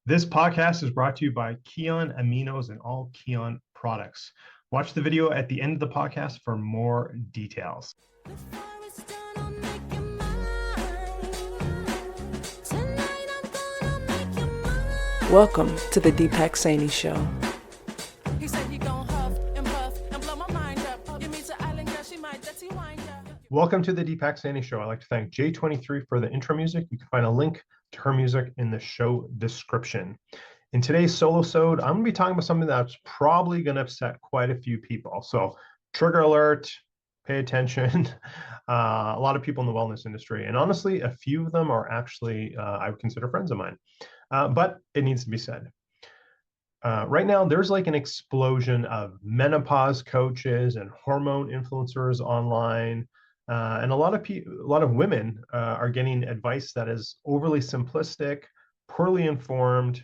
This podcast is brought to you by Keon Aminos and all Keon products. Watch the video at the end of the podcast for more details. Welcome to the Deepak Saini Show. Welcome to the Deepak Saini Show. I'd like to thank J23 for the intro music. You can find a link to her music in the show description. In today's Solosode, I'm going to be talking about something that's probably going to upset quite a few people. So trigger alert, pay attention. A lot of people in the wellness industry, and honestly, a few of them are actually, I would consider friends of mine, but it needs to be said. Right now, there's like an explosion of menopause coaches and hormone influencers online. And a lot of women are getting advice that is overly simplistic, poorly informed.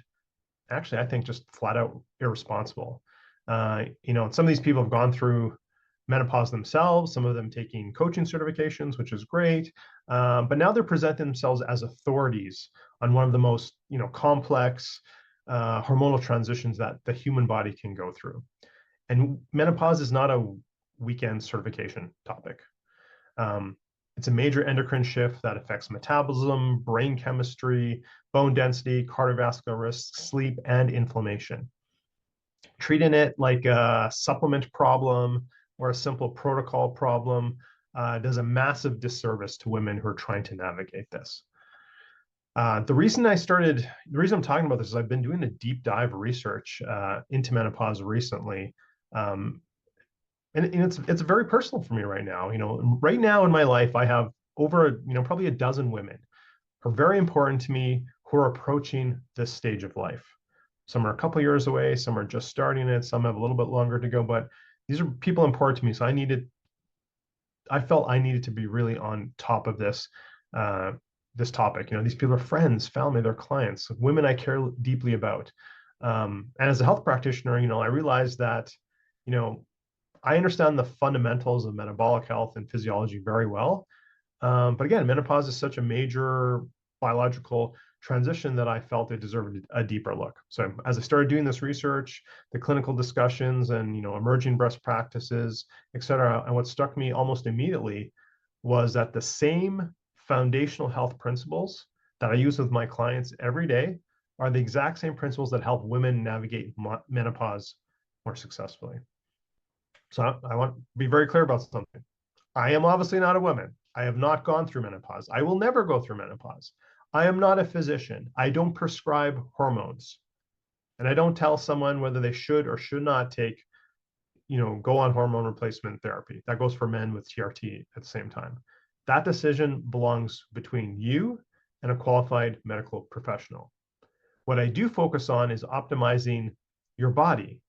Actually, I think just flat out irresponsible. Some of these people have gone through menopause themselves, some of them taking coaching certifications, which is great. But now they're presenting themselves as authorities on one of the most, complex hormonal transitions that the human body can go through. And menopause is not a weekend certification topic. It's a major endocrine shift that affects metabolism, brain chemistry, bone density, cardiovascular risk, sleep, and inflammation. Treating it like a supplement problem or a simple protocol problem does a massive disservice to women who are trying to navigate this. The reason I'm talking about this is I've been doing a deep dive research into menopause recently. And it's very personal for me right now. Right now in my life, I have over, probably a dozen women who are very important to me who are approaching this stage of life. Some are a couple years away, some are just starting it, some have a little bit longer to go, but these are people important to me. So I felt I needed to be really on top of this topic. These people are friends, family, they're clients, women I care deeply about. And as a health practitioner, I realized that, I understand the fundamentals of metabolic health and physiology very well. But again, menopause is such a major biological transition that I felt it deserved a deeper look. So as I started doing this research, the clinical discussions and, emerging best practices, et cetera, and what struck me almost immediately was that the same foundational health principles that I use with my clients every day are the exact same principles that help women navigate menopause more successfully. So I want to be very clear about something. I am obviously not a woman. I have not gone through menopause. I will never go through menopause. I am not a physician. I don't prescribe hormones. And I don't tell someone whether they should or should not go on hormone replacement therapy. That goes for men with TRT at the same time. That decision belongs between you and a qualified medical professional. What I do focus on is optimizing your body,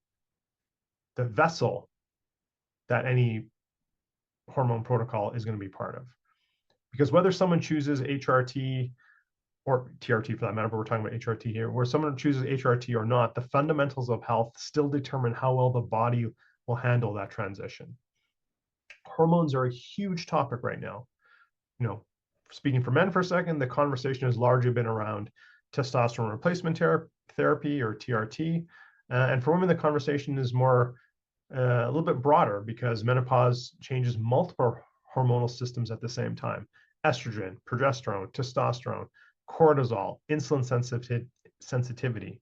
the vessel that any hormone protocol is going to be part of. Because whether someone chooses HRT or TRT for that matter, but we're talking about HRT here, where someone chooses HRT or not, the fundamentals of health still determine how well the body will handle that transition. Hormones are a huge topic right now. Speaking for men for a second, the conversation has largely been around testosterone replacement therapy or TRT. And for women, the conversation is more a little bit broader because menopause changes multiple hormonal systems at the same time: estrogen, progesterone, testosterone, cortisol, insulin sensitivity.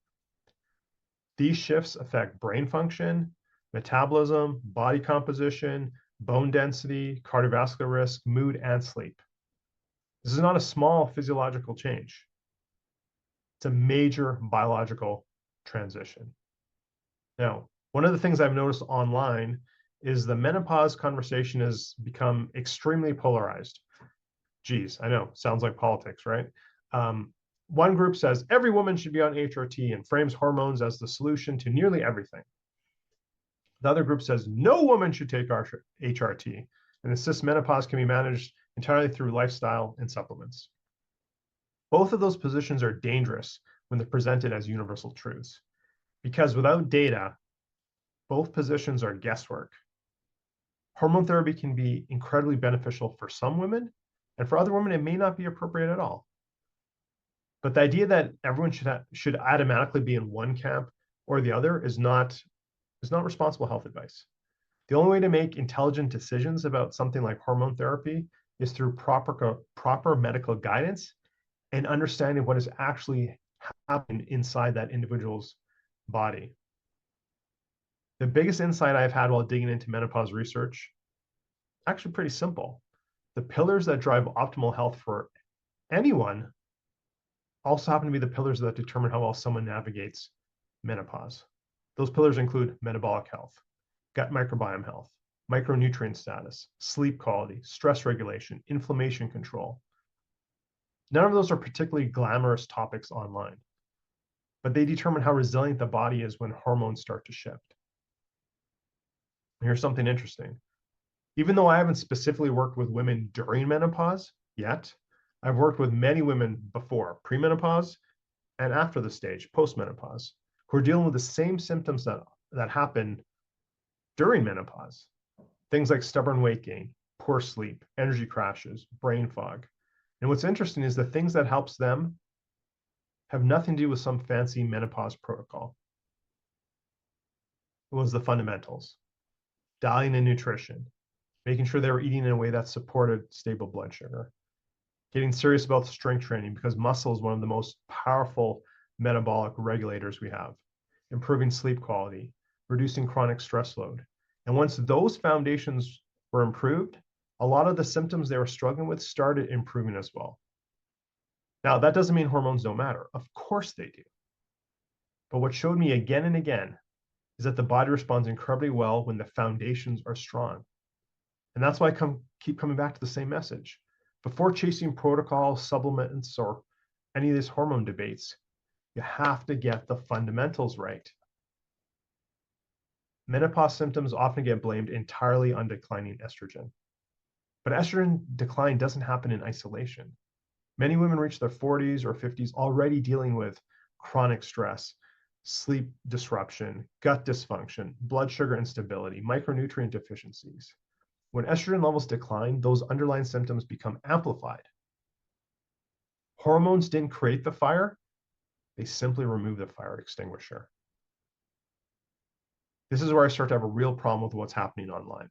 These shifts affect brain function, metabolism, body composition, bone density, cardiovascular risk, mood, and sleep. This is not a small physiological change. It's a major biological transition. Now, one of the things I've noticed online is the menopause conversation has become extremely polarized. Geez, I know, sounds like politics, right? One group says every woman should be on HRT and frames hormones as the solution to nearly everything. The other group says no woman should take HRT and insists menopause can be managed entirely through lifestyle and supplements. Both of those positions are dangerous when they're presented as universal truths, because without data, both positions are guesswork. Hormone therapy can be incredibly beneficial for some women, and for other women, it may not be appropriate at all. But the idea that everyone should automatically be in one camp or the other is not responsible health advice. The only way to make intelligent decisions about something like hormone therapy is through proper medical guidance and understanding what is actually happening inside that individual's body. The biggest insight I've had while digging into menopause research, actually pretty simple. The pillars that drive optimal health for anyone also happen to be the pillars that determine how well someone navigates menopause. Those pillars include metabolic health, gut microbiome health, micronutrient status, sleep quality, stress regulation, inflammation control. None of those are particularly glamorous topics online, but they determine how resilient the body is when hormones start to shift. Here's something interesting. Even though I haven't specifically worked with women during menopause yet, I've worked with many women before premenopause and after the stage, postmenopause, who are dealing with the same symptoms that happen during menopause. Things like stubborn weight gain, poor sleep, energy crashes, brain fog. And what's interesting is the things that helps them have nothing to do with some fancy menopause protocol. It was the fundamentals, diet and nutrition, making sure they were eating in a way that supported stable blood sugar, getting serious about strength training because muscle is one of the most powerful metabolic regulators we have, improving sleep quality, reducing chronic stress load. And once those foundations were improved, a lot of the symptoms they were struggling with started improving as well. Now, that doesn't mean hormones don't matter. Of course they do. But what showed me again and again is that the body responds incredibly well when the foundations are strong. And that's why I keep coming back to the same message. Before chasing protocols, supplements, or any of these hormone debates, you have to get the fundamentals right. Menopause symptoms often get blamed entirely on declining estrogen. But estrogen decline doesn't happen in isolation. Many women reach their 40s or 50s already dealing with chronic stress, sleep disruption, gut dysfunction, blood sugar instability, micronutrient deficiencies. When estrogen levels decline, those underlying symptoms become amplified. Hormones didn't create the fire, they simply remove the fire extinguisher. This is where I start to have a real problem with what's happening online.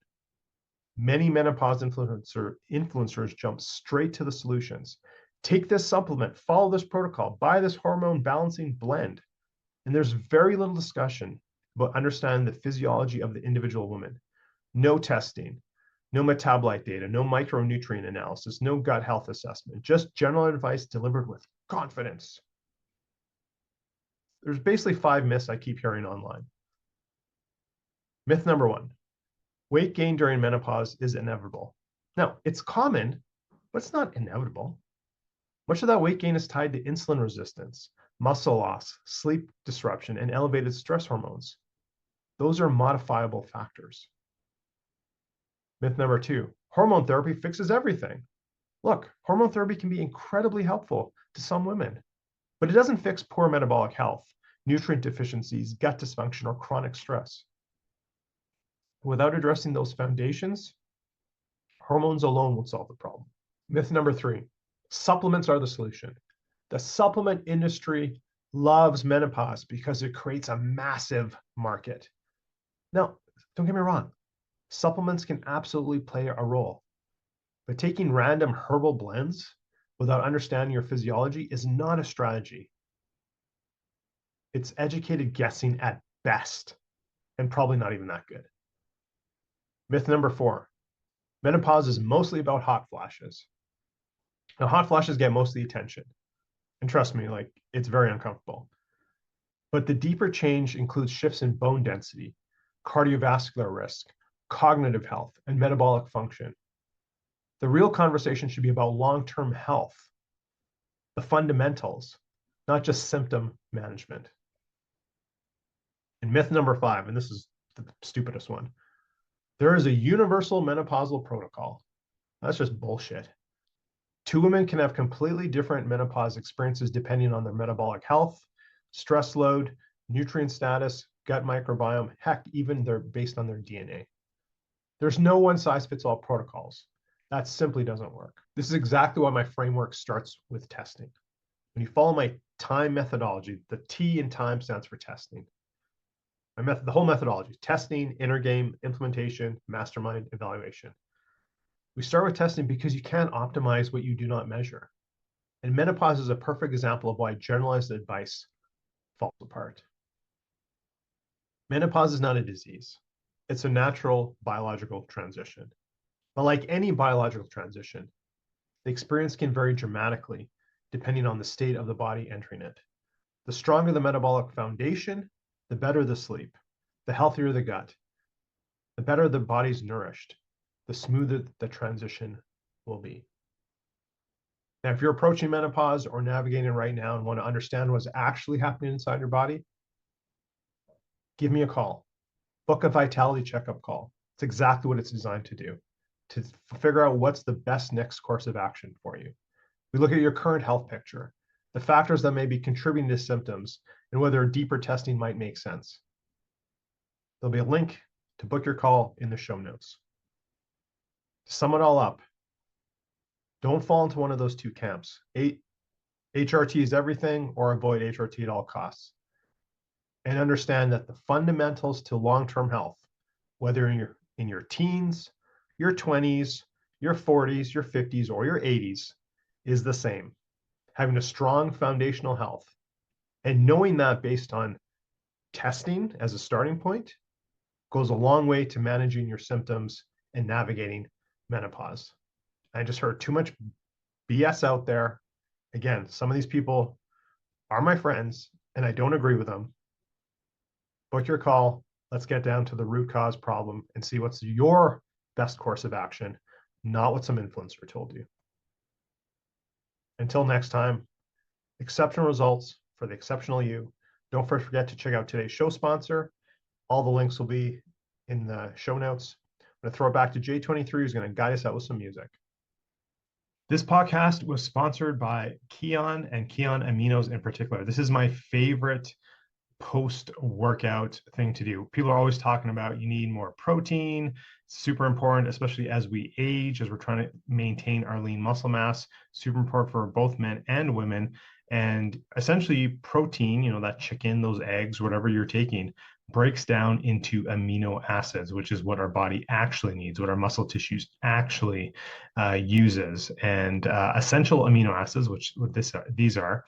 Many menopause influencers jump straight to the solutions. Take this supplement, follow this protocol, buy this hormone balancing blend. And there's very little discussion about understanding the physiology of the individual woman. No testing, no metabolite data, no micronutrient analysis, no gut health assessment, just general advice delivered with confidence. There's basically 5 myths I keep hearing online. Myth number 1, weight gain during menopause is inevitable. Now, it's common, but it's not inevitable. Much of that weight gain is tied to insulin resistance, muscle loss, sleep disruption, and elevated stress hormones. Those are modifiable factors. Myth number 2, hormone therapy fixes everything. Look, hormone therapy can be incredibly helpful to some women, but it doesn't fix poor metabolic health, nutrient deficiencies, gut dysfunction, or chronic stress. Without addressing those foundations, hormones alone won't solve the problem. Myth number 3, supplements are the solution. The supplement industry loves menopause because it creates a massive market. Now, don't get me wrong, supplements can absolutely play a role, but taking random herbal blends without understanding your physiology is not a strategy. It's educated guessing at best, and probably not even that good. Myth number 4, menopause is mostly about hot flashes. Now, hot flashes get most of the attention. And trust me, it's very uncomfortable. But the deeper change includes shifts in bone density, cardiovascular risk, cognitive health, and metabolic function. The real conversation should be about long-term health, the fundamentals, not just symptom management. And myth number 5, and this is the stupidest one, there is a universal menopausal protocol. That's just bullshit. 2 women can have completely different menopause experiences depending on their metabolic health, stress load, nutrient status, gut microbiome, heck, even based on their DNA. There's no one-size-fits-all protocols. That simply doesn't work. This is exactly why my framework starts with testing. When you follow my time methodology, the T in time stands for testing. The whole methodology: testing, inner game, implementation, mastermind, evaluation. We start with testing because you can't optimize what you do not measure. And menopause is a perfect example of why generalized advice falls apart. Menopause is not a disease. It's a natural biological transition. But like any biological transition, the experience can vary dramatically depending on the state of the body entering it. The stronger the metabolic foundation, the better the sleep, the healthier the gut, the better the body's nourished, the smoother the transition will be. Now, if you're approaching menopause or navigating right now and want to understand what's actually happening inside your body, give me a call. Book a vitality checkup call. It's exactly what it's designed to do, to figure out what's the best next course of action for you. We look at your current health picture, the factors that may be contributing to symptoms, and whether deeper testing might make sense. There'll be a link to book your call in the show notes. To sum it all up, don't fall into one of those two camps. HRT is everything, or avoid HRT at all costs. And understand that the fundamentals to long-term health, whether in your teens, your 20s, your 40s, your 50s, or your 80s, is the same. Having a strong foundational health and knowing that based on testing as a starting point goes a long way to managing your symptoms and navigating menopause. I just heard too much BS out there. Again, some of these people are my friends and I don't agree with them. Book your call. Let's get down to the root cause problem and see what's your best course of action, not what some influencer told you. Until next time, exceptional results for the exceptional you. Don't forget to check out today's show sponsor. All the links will be in the show notes. I'm going to throw it back to J23, who's going to guide us out with some music. This podcast was sponsored by Keon and Keon Aminos in particular. This is my favorite post-workout thing to do. People are always talking about you need more protein. Super important, especially as we age, as we're trying to maintain our lean muscle mass. Super important for both men and women. And essentially protein, that chicken, those eggs, whatever you're taking, breaks down into amino acids, which is what our body actually needs, what our muscle tissues actually uses. And essential amino acids, which these are,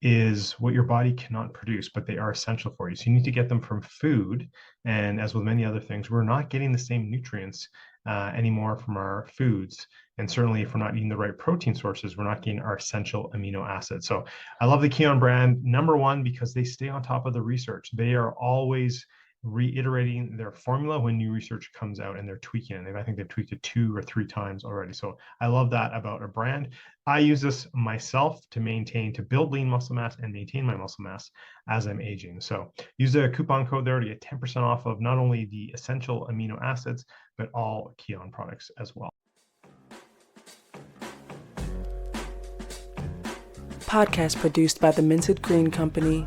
is what your body cannot produce, but they are essential for you. So you need to get them from food. And as with many other things, we're not getting the same nutrients anymore from our foods. And certainly if we're not eating the right protein sources, we're not getting our essential amino acids. So I love the Keon brand, number one, because they stay on top of the research. They are always reiterating their formula when new research comes out, and they're tweaking it. I think they've tweaked it 2 or 3 times already. So I love that about a brand. I use this myself to build lean muscle mass and maintain my muscle mass as I'm aging. So use the coupon code there to get 10% off of not only the essential amino acids, but all Keon products as well. Podcast produced by the Minted Green Company